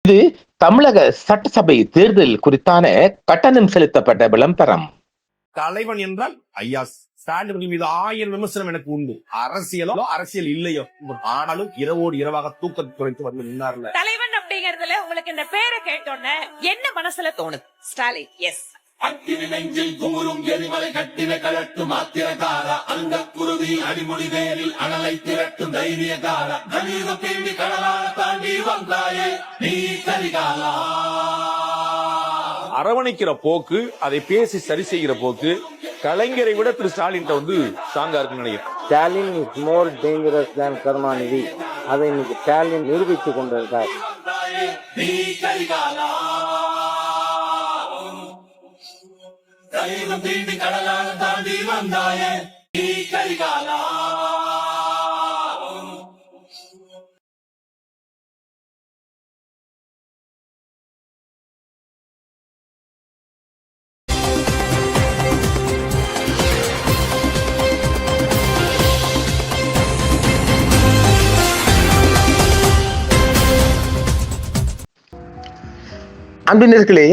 இது தமிழக சட்டசபை தேர்தல் குறித்தான கட்டணம் செலுத்தப்பட்ட விளம்பரம். தலைவன் என்றால் ஐயா ஸ்டாலின் மீது 1000 விமர்சனம் எனக்கு உண்டு. அரசியல் இல்லையோ, ஆனாலும் இரவோடு இரவாக தூக்கத்தை குறைத்து வந்து நின்னார்ல. தலைவன் அப்படிங்கறதுல உங்களுக்கு இந்த பேரை கேட்டோன்னே என்ன மனசுல தோணுது? ஸ்டாலின். எஸ். அக்கினி நெஞ்சில் குமுறும் எரிமலை கட்டின கலட்டும் ஆத்திரகாரா, அந்த குருதி அடிமொழி வேரில் அனலை திரட்டும் தைரியகாரா, கலியுகம் தேடி கடலால தாண்டி வந்தாயே நீ கரிகாலா. அரவணைக்கிற போக்கு, அதை பேசி சரி செய்கிற போக்கு கலைஞரை விட திரு ஸ்டாலின் வந்து ஸ்ட்ராங்கா இருக்குன்னு நினைக்கிறேன். ஸ்டாலின் இஸ் மோர் டேஞ்சரஸ் தேன் கருணாநிதி. அதை இன்னைக்கு ஸ்டாலின் நிரூபித்துக் கொண்டிருக்கார். நீ கரிகாலா, கலியுகம் தேடி கடலால தாண்டி வந்தாயே நீ கரிகாலா. அன்பினர்களே,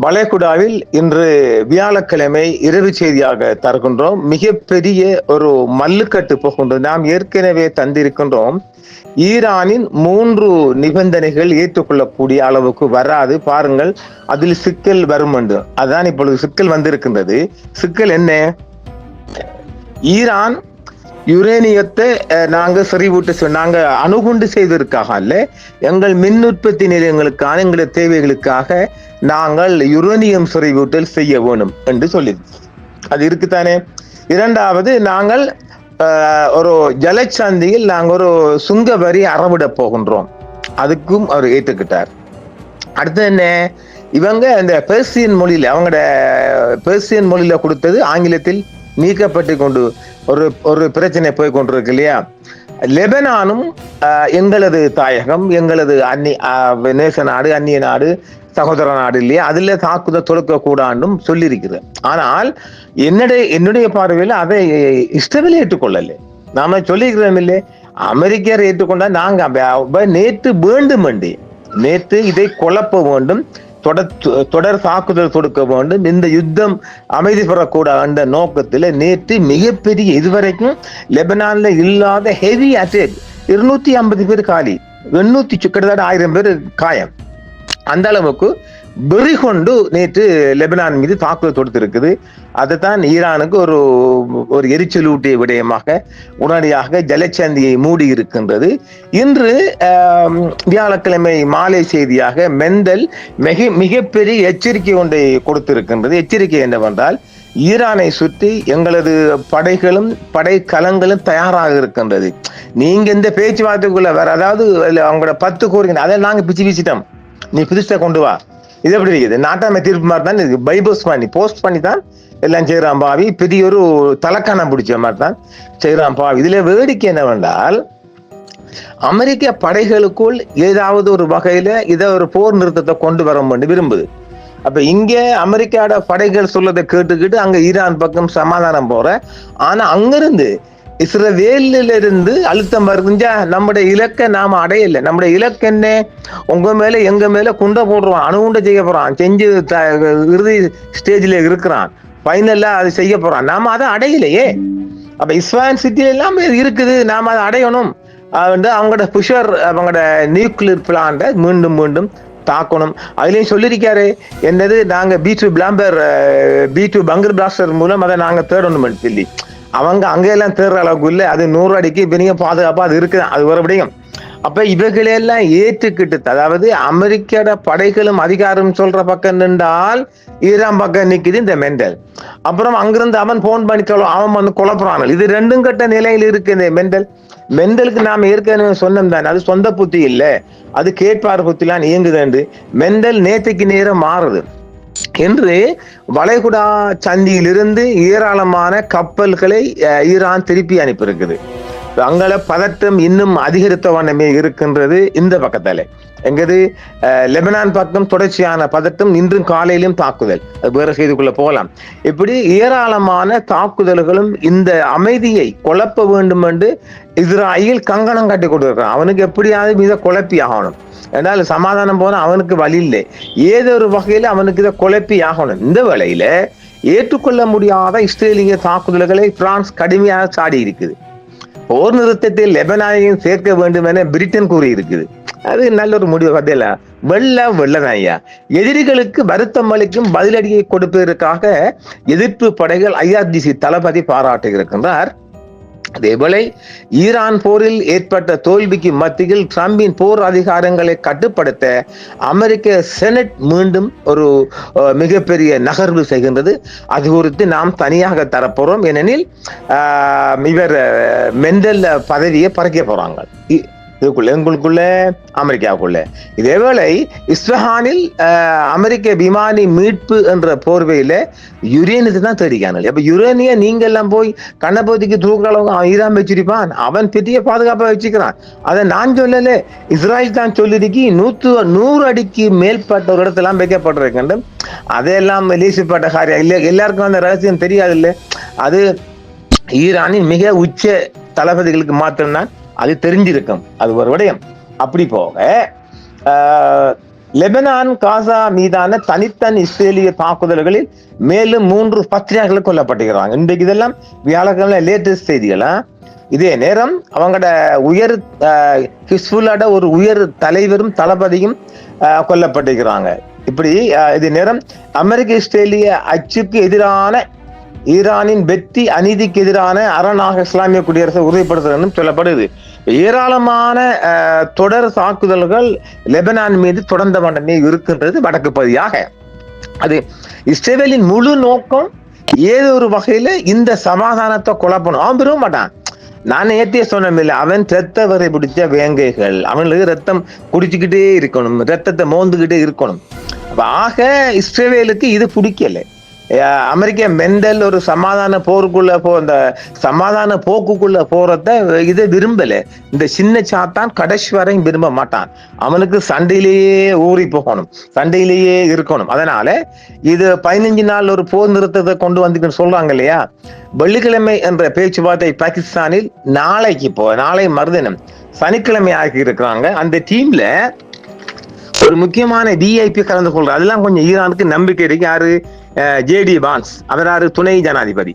வளைகுடாவில் இன்று வியாழக்கிழமை இரவு செய்தியாக தருகின்றோம். மிகப்பெரிய ஒரு மல்லுக்கட்டு போகின்றது. நாம் ஏற்கனவே தந்திருக்கின்றோம், ஈரானின் 3 நிபந்தனைகள் ஏற்றுக்கொள்ளக்கூடிய அளவுக்கு வராது, பாருங்கள் அதில் சிக்கல் வரும் என்று. அதான் இப்பொழுது சிக்கல் வந்திருக்கின்றது. சிக்கல் என்ன? ஈரான் யுரேனியத்தை நாங்க செறிவூட்ட நாங்க அணுகுண்டு செய்வதற்காக அல்ல, எங்கள் மின் உற்பத்தி நிலையங்களுக்கான எங்களுடைய தேவைகளுக்காக நாங்கள் யுரேனியம் செறிவூட்டல் செய்ய வேணும் என்று சொல்லி அது இருக்குத்தானே. இரண்டாவது, நாங்கள் ஒரு ஜலச்சந்தியில் நாங்கள் ஒரு சுங்க வரி அறவிட போகின்றோம், அதுக்கும் அவர் ஏற்றுக்கிட்டார். அடுத்து என்ன, இவங்க இந்த பெர்சியன் மொழியில அவங்களோட பெர்சியன் மொழியில கொடுத்தது ஆங்கிலத்தில் நீக்கப்பட்டு கொண்டு ஒரு பிரச்சனை போய் கொண்டிருக்கு இல்லையா. லெபனானும் எங்களது தாயகம், எங்களது நேச நாடு, அந்நிய நாடு, சகோதர நாடு இல்லையா, அதுல தாக்குதல் தொடுக்க கூடாண்டும் சொல்லியிருக்கிறது. ஆனால் என்னுடைய பார்வையில் அதை இஸ்ரேல் ஏற்றுக்கொள்ளலை. நாம சொல்லிக்கிறோம் இல்லை, அமெரிக்கர் ஏற்றுக்கொண்டா நாங்க நேற்று வேண்டும், நேற்று இதை குழப்ப வேண்டும், தொடர் தாக்குதல் தொடுக்க வேண்டும், இந்த யுத்தம் அமைதி பெறக்கூடாது என்ற நோக்கத்தில் நேற்று மிகப்பெரிய, இதுவரைக்கும் லெபனான்ல இல்லாத ஹெவி அட்டாக், 250 பேர் காலி, 800 கிட்டத்தட்ட 1000 பேர் காயம். அந்த அளவுக்கு வெறி கொண்டு நேற்று லெபனான் மீது தாக்குதல் தொடுத்திருக்குது. அதுதான் ஈரானுக்கு ஒரு எரிச்சலூட்டிய விடயமாக உடனடியாக ஜலச்சந்தியை மூடி இருக்கின்றது. இன்று வியாழக்கிழமை மாலை செய்தியாக மெண்டல் மிகப்பெரிய எச்சரிக்கை ஒன்றை கொடுத்திருக்கின்றது. எச்சரிக்கை என்னவென்றால், ஈரானை சுற்றி எங்களது படைகளும் படைக்கலங்களும் தயாராக இருக்கின்றது. நீங்க இந்த பேச்சுவார்த்தைக்குள்ள வேற, அதாவது அவங்களோட 10 கோரிக்கை அதை நாங்க பிச்சிட்டோம், நீ பிரிச்ச கொண்டு வா. இது எப்படி இருக்குது? நாட்டாமை தீர்ப்பு மாதிரி தான் இருக்கு. பைபோஸ் பண்ணி போஸ்ட் பண்ணி தான் எல்லாம் செய்யறான் பாவி, பெரிய ஒரு தலக்கான பிடிச்ச மாதிரி தான் செய்யறான் பாவி. இதுல வேடிக்கை என்னவென்றால், அமெரிக்க படைகளுக்குள் ஏதாவது ஒரு வகையில இதை ஒரு போர் நிறுத்தத்தை கொண்டு வர விரும்புது. அப்ப இங்க அமெரிக்காவோட படைகள் சொல்லதை கேட்டுக்கிட்டு அங்க ஈரான் பக்கம் சமாதானம் போற, ஆனா அங்கிருந்து இஸ்ரவேலில இருந்து அழுத்தம் வருதுஞ்சா, நம்முடைய இலக்கை நாம அடையல. நம்முடைய இலக்கு என்ன? உங்க மேல எங்க மேல குண்டை போடுறான், அணுகுண்டை செய்ய போறான், செஞ்சு இறுதி ஸ்டேஜ்ல இருக்கிறான், ஃபைனல்லா அது செய்ய போறான். நாம அதை அடையலையே. அப்ப இஸ்வான் சிட்டில எல்லாம் இருக்குது, நாம அதை அடையணும். அவங்களோட புஷர், அவங்களோட நியூக்ளியர் பிளான்ட மீண்டும் தாக்கணும். அதுலயும் சொல்லியிருக்காரு, என்னது, நாங்க B2 பங்கர் பிளாஸ்டர் மூலம் அதை நாங்க தேடணும் சொல்லி. அவங்க அங்கெல்லாம் தேடுற அளவுக்கு இல்லை, அது 100 அடிக்கு பெரிய பாதுகாப்பா அது இருக்குது, அது ஒரு விடயம். அப்ப இவைகளெல்லாம் ஏற்றுக்கிட்டு, அதாவது அமெரிக்கோட படைகளும் அதிகாரம் சொல்ற பக்கம் நின்றால் ஈரான் பக்கம் நிக்குது இந்த மெண்டல். அப்புறம் அங்கிருந்து அவன் போன் பண்ணி அவன் வந்து குழப்புறான். இது 2 கட்ட நிலையில் இருக்கு இந்த மெண்டலுக்கு நாம ஏற்கனவே சொன்னோம் தானே, அது சொந்த புத்தி இல்லை, அது கேட்பார் புத்திலாம் இயங்குது. மெண்டல் நேற்றுக்கு நேரம் மாறுது என்று வளைகுடா சந்தியிலிருந்து ஏராளமான கப்பல்களை ஈரான் திருப்பி அனுப்பியிருக்குது. அங்கள பதட்டம் இன்னும் அதிகரித்த வண்ணமே இருக்கின்றது. இந்த பக்கத்தால எங்கது லெபனான் பக்கம் தொடர்ச்சியான பதட்டம், இன்றும் காலையிலும் தாக்குதல், அது வேற செய்திக்குள்ள போகலாம். இப்படி ஏராளமான தாக்குதல்களும் இந்த அமைதியை குழப்ப வேண்டும் என்று இஸ்ராயல் கங்கணம் கட்டி கொடுக்கிறான். அவனுக்கு எப்படியாவது இதை குழப்பி ஆகணும். என்றால் சமாதானம் போனா அவனுக்கு வழி இல்லை. ஏதோ ஒரு வகையில அவனுக்கு இதை குழப்பி ஆகணும். இந்த வேளையில ஏற்றுக்கொள்ள முடியாத இஸ்ரேலிய தாக்குதல்களை பிரான்ஸ் கடுமையாக சாடி இருக்குது. போர் நிறுத்தத்தில் லெபனானையும் சேர்க்க வேண்டும் என பிரிட்டன் கூறியிருக்குது. அது நல்ல ஒரு முடிவு. பதில வெள்ளதான் ஐயா. எதிரிகளுக்கு வருத்தம் அளிக்கும் பதிலடியை கொடுப்பதற்காக எதிர்ப்பு படைகள் IRGC தளபதி பாராட்டி இருக்கின்றார். அதேபோல ஈரான் போரில் ஏற்பட்ட தோல்விக்கு மத்தியில் டிரம்பின் போர் அதிகாரங்களை கட்டுப்படுத்த அமெரிக்க செனட் மீண்டும் ஒரு மிகப்பெரிய நகர்வு செய்கின்றது. அது குறித்து நாம் தனியாக தரப்போறோம். ஏனெனில் இவர் மெண்டல் பதவியை பறிக்க போறாங்க இதுக்குள்ள, எங்களுக்குள்ள, அமெரிக்காவுக்குள்ள. இதேவேளை இஸ்ஃபஹானில் அமெரிக்க விமானி மீட்பு என்ற போர்வையில யுரேனியத்தை தான் தேடிக்காங்க. அப்ப யுரேனிய நீங்க எல்லாம் போய் கண்ணபோதிக்கு தூக்கிறளவுக்கு ஈரான் வச்சிருப்பான், அவன் பெரிய பாதுகாப்பா வச்சுக்கிறான். அதை நான் சொல்லல, இஸ்ராயல் தான் சொல்லிருக்கு. 100 அடிக்கு மேற்பட்ட ஒரு இடத்தெல்லாம் வைக்கப்பட்டிருக்கின்ற. அதெல்லாம் லேசிப்பட்ட காரியம் இல்லை. எல்லாருக்கும் அந்த ரகசியம் தெரியாது இல்லை. அது ஈரானின் மிக உச்ச தளபதிகளுக்கு மாத்திரம்தான் அது தெரிஞ்சிருக்கும். அது ஒரு விடயம். அப்படி போக லெபனான் காசா மீதான தனித்தனி இஸ்ரேலிய தாக்குதல்களில் மேலும் 3 பத்திரிகைகள் கொல்லப்பட்டிருக்கிறாங்க. இன்றைக்கு இதெல்லாம் வியாழக்கிழமை லேட்டஸ்ட் செய்திகளா. இதே நேரம் அவங்களோட உயர் ஹிஸ்புல்லாட ஒரு உயர் தலைவரும் தளபதியும் கொல்லப்பட்டிருக்கிறாங்க. இப்படி இதே நேரம் அமெரிக்க இஸ்ரேலிய அச்சுக்கு எதிரான ஈரானின் வெற்றி அநீதிக்கு எதிரான அரணாக இஸ்லாமிய குடியரசை உறுதிப்படுத்தும் சொல்லப்படுது. ஏராளமான தொடர் தாக்குதல்கள் லெபனான் மீது தொடர்ந்த வண்ணமே இருக்கின்றது வடக்கு பகுதியாக. அது இஸ்ரேலின் முழு நோக்கம் ஏதோ ஒரு வகையில இந்த சமாதானத்தை குழப்பணும். அவன் விரும்ப மாட்டான். நான் ஏற்றிய சொன்னமில்லை, அவன் ரத்த வரை பிடிச்ச வேங்கைகள், அவனுக்கு ரத்தம் குடிச்சுக்கிட்டே இருக்கணும், ரத்தத்தை மோந்துகிட்டே இருக்கணும். ஆக இஸ்ரேலுக்கு இது பிடிக்கல. அமெரிக்க மெண்டல் ஒரு சமாதான போருக்குள்ள இந்த சமாதான போக்குக்குள்ள போறத இதை விரும்பல. இந்த சின்ன சாத்தான் கடைசி வரையும் விரும்ப மாட்டான். அவனுக்கு சண்டையிலேயே ஊறி போகணும், சண்டையிலேயே இருக்கணும். அதனால இது 15 நாள் ஒரு போர் நிறுத்தத்தை கொண்டு வந்து சொல்றாங்க இல்லையா. வெள்ளிக்கிழமை என்ற பேச்சுவார்த்தை பாகிஸ்தானில் நாளை மறுதினம் சனிக்கிழமை ஆகி இருக்கிறாங்க. அந்த டீம்ல ஒரு முக்கியமான VIP கலந்து கொள்றாரு. அதெல்லாம் கொஞ்சம் ஈரானுக்கு நம்பிக்கை இருக்கு. யாரு? JD வான்ஸ். அவர் துணை ஜனாதிபதி.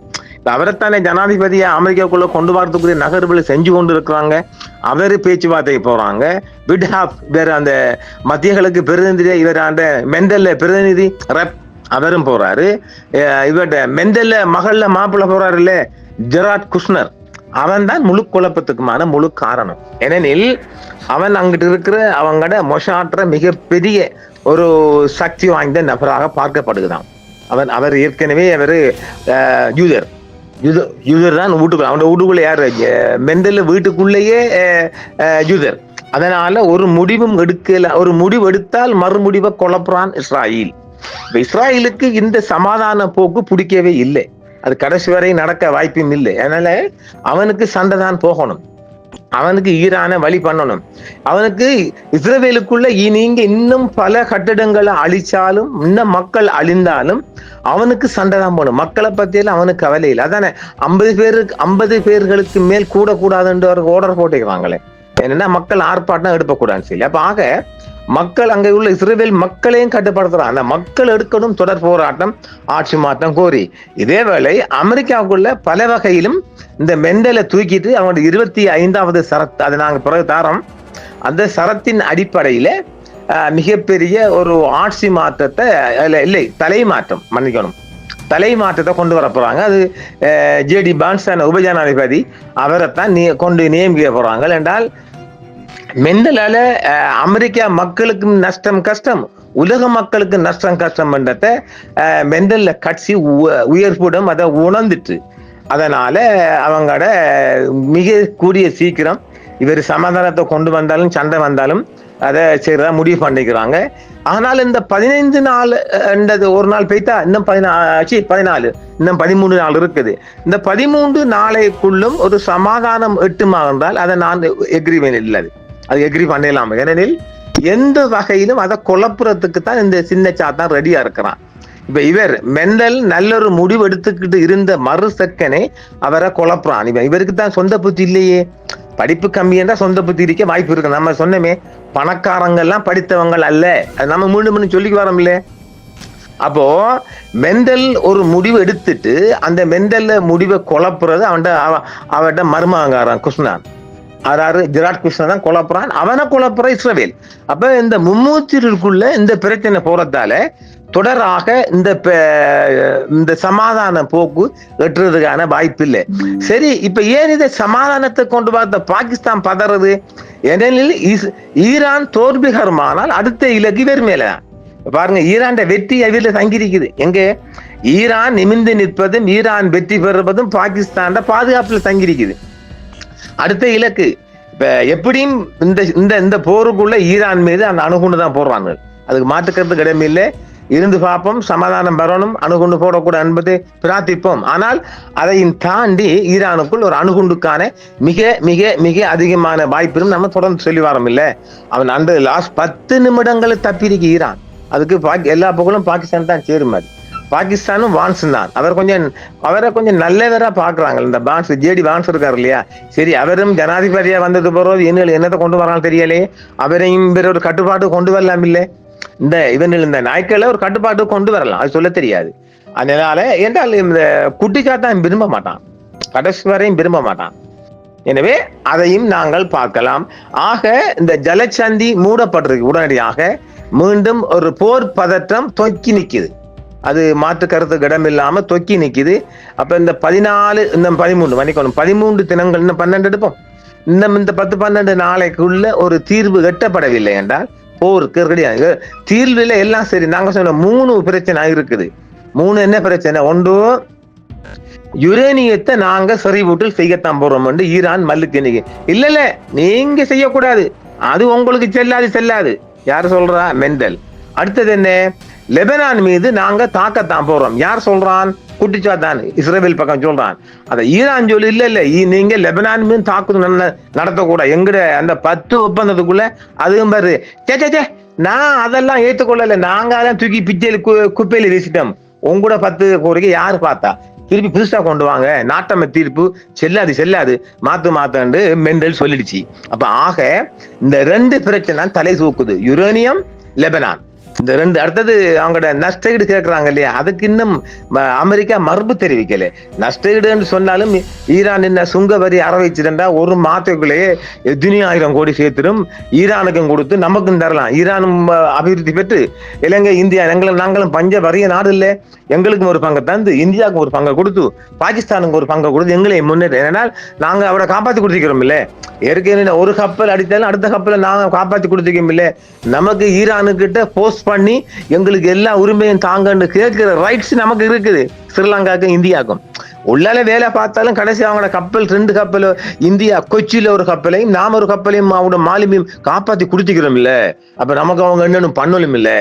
அவரைத்தானே ஜனாதிபதியை அமெரிக்காவுக்குள்ள கொண்டு வரதுக்குரிய நகர்வுகளை செஞ்சு கொண்டு இருக்கிறாங்க. அவரு பேச்சுவார்த்தைக்கு போறாங்க. விட்ஹாப் வேற அந்த மத்திய கிழக்கு பிரதிநிதி, இவர் அந்த மெண்டல்ல பிரதிநிதி ரெப் அவரும் போறாரு. இவர்ட மெண்டல்ல மகள்ல மாப்பிள்ள போறாரு இல்ல, ஜெராட் குஷ்னர். அவன் தான் முழு குழப்பத்துக்குமான முழு காரணம். ஏனெனில் அவன் அங்கிட்டு இருக்கிற அவங்களோட மொஷாற்ற மிகப்பெரிய ஒரு சக்தி வாய்ந்த நபராக பார்க்கப்படுகிறான். அவர் ஏற்கனவே யூதர் தான் வீட்டுக்குள்ள, அவனோட வீட்டுக்குள்ள யாரு? மெண்டல் வீட்டுக்குள்ளேயே யூதர். அதனால ஒரு முடிவு எடுத்தால் மறுமுடிவை குழப்புறான் இஸ்ராயல். இஸ்ராயலுக்கு இந்த சமாதான போக்கு பிடிக்கவே இல்லை. அது கடைசி வரை நடக்க வாய்ப்பும் இல்லை. அதனால அவனுக்கு சண்டை தான் போகணும். அவனுக்கு ஈரானை வழி பண்ணணும். அவனுக்கு இஸ்ரேலுக்குள்ள நீங்க இன்னும் பல கட்டிடங்களை அழிச்சாலும், இன்னும் மக்கள் அழிந்தாலும் அவனுக்கு சண்டை தான் போகணும். மக்களை பத்தியெல்லாம் அவனுக்கு கவலை இல்லை. அதானே 50 பேர்களுக்கு மேல் கூடாதுன்னு ஒரு ஆர்டர் போட்டுக்கிறாங்களே. என்னன்னா மக்கள் ஆர்ப்பாட்டம் எடுப்பக்கூடாதுன்னு சொல்லி. அப்ப ஆக மக்கள் அங்கே உள்ள இஸ்ரேல் மக்களையும் கட்டுப்படுத்துறான். அந்த மக்கள் எடுக்கணும் தொடர் போராட்டம், ஆட்சி மாற்றம் கோரி. இதேவேளை அமெரிக்காவுக்குள்ள பல வகையிலும் இந்த மெண்டலை தூக்கிட்டு அவங்களோட 25வது சரத், அதை நாங்கள் பிறகு தாரோம். அந்த சரத்தின் அடிப்படையில மிகப்பெரிய ஒரு ஆட்சி மாற்றத்தை இல்லை தலை மாற்றத்தை கொண்டு வர போறாங்க. அது JD வான்ஸ் உபஜனாதிபதி அவரைத்தான் கொண்டு நியமிக்க போறாங்க. என்றால் மெண்டலால அமெரிக்கா மக்களுக்கும் நஷ்டம் கஷ்டம், உலக மக்களுக்கு நஷ்டம் கஷ்டம் என்றத மெண்டல்ல கட்சி உயர்வுடன் அதை உணர்ந்துட்டு, அதனால அவங்களோட மிக கூடிய சீக்கிரம் இவர் சமாதானத்தை கொண்டு வந்தாலும் சண்டை வந்தாலும் அதை செய்யறதா முடிவு பண்ணிக்கிறாங்க. ஆனால் இந்த 15 நாள் ஒரு நாள் போய்த்தா இன்னும் 14 இன்னும் 13 நாள் இருக்குது. இந்த 13 நாளைக்குள்ளும் ஒரு சமாதானம் எட்டுமா என்றால் அதை நான் எக்ரிமெண்ட் இல்லை, அது எக்ரி பண்ணலாம். ஏனெனில் எந்த வகையிலும் அதை குழப்புறதுக்கு தான் இந்த சின்ன சாத்தான் ரெடியா இருக்கிறான். இப்ப இவர் மெண்டல் நல்லொரு முடிவு எடுத்துக்கிட்டு இருந்த மறு செக்கனே அவரை குழப்புறான். இவருக்கு தான் சொந்த புத்தி இல்லையே, படிப்பு கம்மி என்றா சொந்த புத்தி இருக்க வாய்ப்பு இருக்கு. நம்ம சொன்னமே பணக்காரங்கள்லாம் படித்தவங்கள் அல்ல, அது நம்ம மீண்டும் சொல்லிக்கு வரோம் இல்ல. அப்போ மெண்டல் ஒரு முடிவு எடுத்துட்டு அந்த மெண்டல்ல முடிவை குழப்புறது அவன்கிட்ட மருமகங்காரன் கிருஷ்ணன், அதாவது ஜிராட் கிருஷ்ணன் தான் குழப்புறான். அவனை குழப்புற இஸ்ரவேல். அப்ப இந்த மும்மூத்திற்குள்ள இந்த பிரச்சனை போறதால தொடராக இந்த சமாதான போக்கு எட்டுறதுக்கான வாய்ப்பு இல்லை. சரி, இப்ப ஏன் இதை சமாதானத்தை கொண்டு பார்த்த பாகிஸ்தான் பதறது? ஏனெனில் ஈரான் தோல்விகரமானால் அடுத்த இலக்கு இவர் மேல பாருங்க. ஈரான் வெற்றி அவில தங்கியிருக்குது. எங்க ஈரான் நிமிர்ந்து நிற்பதும் ஈரான் வெற்றி பெறுவதும் பாகிஸ்தான் பாதுகாப்புல தங்கியிருக்குது. அடுத்த இலக்கு இப்ப எப்படியும் இந்த போருக்குள்ள ஈரான் மீது அந்த அணுகுண்டு தான் போடுறாங்க. அதுக்கு மாற்றுக்கிறதுக்கு இடமில்லை. இருந்து பார்ப்போம், சமாதானம் பெறணும், அணுகுண்டு போடக்கூடாது என்பதை பிரார்த்திப்போம். ஆனால் அதையும் தாண்டி ஈரானுக்குள் ஒரு அணுகுண்டுக்கான மிக மிக மிக அதிகமான வாய்ப்பும் நம்ம தொடர்ந்து சொல்லி வரோம் இல்ல. அவன் அந்த லாஸ்ட் 10 நிமிடங்கள் தப்பிருக்கு ஈரான். அதுக்கு எல்லா புகழும் பாகிஸ்தான் தான் சேருமாது. பாகிஸ்தானும் வான்ஸ் தான். அவரை கொஞ்சம் நல்லவரா பாக்குறாங்க. இந்த பான்ஸ் ஜேடி வான்ஸ் இருக்காரு இல்லையா, சரி அவரும் ஜனாதிபதியா வந்தது போறது என்னத்தை கொண்டு வரான்னு தெரியலே. அவரையும் வேற ஒரு கட்டுப்பாடு கொண்டு வரலாம் இல்லை. இந்த நாய்க்களை ஒரு கட்டுப்பாடு கொண்டு வரலாம், அது சொல்ல தெரியாது. அதனால என்றால் இந்த குட்டிச்சாத்தான் விரும்ப மாட்டான், கடைசி வரையும் விரும்ப மாட்டான். எனவே அதையும் நாங்கள் பார்க்கலாம். ஆக இந்த ஜலச்சந்தி மூடப்பட்டிருக்கு. உடனடியாக மீண்டும் ஒரு போர் பதற்றம் தொக்கி நிக்குது. அது மாற்று கருத்துக்கு இடம் இல்லாம தொக்கி நிக்குது. அப்ப இந்த 14 இன்னும் 13 மணிக்கணும் 13 தினங்கள் இன்னும் 12 எடுப்போம். இன்னும் இந்த 10-12 நாளைக்குள்ள ஒரு தீர்வு எட்டப்படவில்லை என்றால் போருக்கு கிடையாது. தீர்வில் எல்லாம் சரி. நாங்க சொன்ன 3 பிரச்சனை இருக்குது. 3 என்ன பிரச்சனை? ஒன்று, யுரேனியத்தை நாங்க செறிவூட்டல் செய்யத்தான் போறோம் என்று ஈரான் மல்லுக்கு இல்ல நீங்க செய்யக்கூடாது, அது உங்களுக்கு செல்லாது. யார் சொல்றா? மெண்டல். அடுத்தது என்ன? லெபனான் மீது நாங்க தாக்கத்தான் போறோம். யார் சொல்றான்? குட்டிச்சாத்தான் இஸ்ரேல் பக்கம் சொல்றான். அத ஈரான் சொல்லி இல்ல நீங்க லெபனான் மீது தாக்குதல் நடத்தக்கூடாது. எங்கட அந்த 10 ஒப்பந்தத்துக்குள்ள அதுவும் பாரு, சே நான் அதெல்லாம் ஏற்றுக்கொள்ளல, நாங்க அதெல்லாம் தூக்கி பிச்சையில குப்பையில வீசிட்டோம். உங்களோட 10 கோரிக்கை யாரு பார்த்தா? திருப்பி புதுசா கொண்டு வாங்க, நாட்டம தீர்ப்பு செல்லாது மாத்தாண்டு மெண்டல் சொல்லிடுச்சு. அப்ப ஆக இந்த 2 பிரச்சனை தலை தூக்குது, யுரேனியம், லெபனான். இந்த 2. அடுத்தது அவங்களோட நஷ்டஈடு கேட்கறாங்க இல்லையா, அதுக்கு இன்னும் அமெரிக்கா மறுப்பு தெரிவிக்கல. நஷ்டஈடுன்னு சொன்னாலும் ஈரான் என்ன சுங்க வரி அறவைச்சிருந்தா ஒரு மாதத்துக்குள்ளேயே 10,000 கோடி சேர்த்துடும், ஈரானுக்கும் கொடுத்து நமக்கும் தரலாம். ஈரானும் அபிவிருத்தி பெற்று இலங்கை, இந்தியா நாங்களும் பஞ்ச வரிய நாடு இல்லை, எங்களுக்கும் ஒரு பங்கை தந்து இந்தியாவுக்கும் ஒரு பங்கை கொடுத்து பாகிஸ்தானுக்கு ஒரு பங்கை கொடுத்து எங்களை முன்னேற்ற. ஏன்னால் நாங்க அவரை காப்பாற்றி கொடுத்துக்கிறோம் இல்லை. ஏற்கனவே ஒரு கப்பல் அடித்தாலும் அடுத்த கப்பலை நாங்க காப்பாற்றி கொடுத்துக்கோம் இல்லை. நமக்கு ஈரானுக்கிட்ட போஸ்ட் பண்ணி எங்களுக்கு எல்லா உரிமையும் தாங்கன்னு கேட்கிற ரைட்ஸ் நமக்கு இருக்குது. ஸ்ரீலங்காக்கும் இந்தியாவுக்கும் உள்ளால வேலை பார்த்தாலும் கடைசி அவங்களோட கப்பல் 2 கப்பல், இந்தியா கொச்சியில ஒரு கப்பலையும் நாம ஒரு கப்பலையும் அவங்களோட மாலுமியும் காப்பாத்தி குடுத்திக்கிறோம் இல்ல. அப்ப நமக்கு அவங்க என்னன்னு பண்ணலும் இல்ல.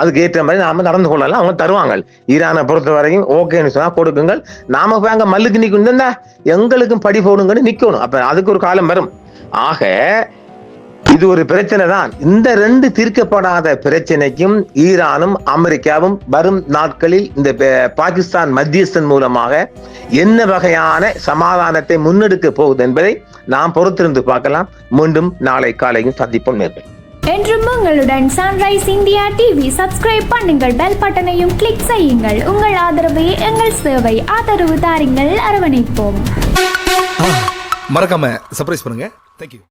அதுக்கு ஏற்ற மாதிரி நாம நடந்து கொள்ளலாம். அவங்க தருவாங்க. ஈரானை பொறுத்த வரைக்கும் ஓகேன்னு சொன்னா கொடுக்குங்கள், நாம போய் அங்க மல்லுக்கு நிக்கணும், எங்களுக்கும் படி போடுங்கன்னு நிக்கணும். அப்ப அதுக்கு ஒரு காலம் வரும். ஆக இது ஒரு பிரச்சனை தான். இந்த 2 தீர்க்கப்படாத பிரச்சனைக்கும் ஈரானும் அமெரிக்காவும் வரும் நாட்களில் இந்த பாகிஸ்தான் மத்தியஸ்தன் மூலமாக என்ன வகையான சமாதானத்தை முன்னெடுக்க போகுது என்பதை நாம் பொறுத்திருந்து பார்க்கலாம். மீண்டும் நாளை காலையும் சந்திப்போம். நேர்கள் என்றும் உங்களுடன் சன்ரைஸ் இந்தியா டிவி சப்ஸ்கிரைப் பண்ணுங்கள், பெல் பட்டனையும் கிளிக் செய்யுங்கள். உங்கள் ஆதரவே எங்கள் சேவை. ஆதரவு தாருங்கள், அரவணைப்போம். மறக்காம சர்ப்ரைஸ் பண்ணுங்க. தேங்க்யூ.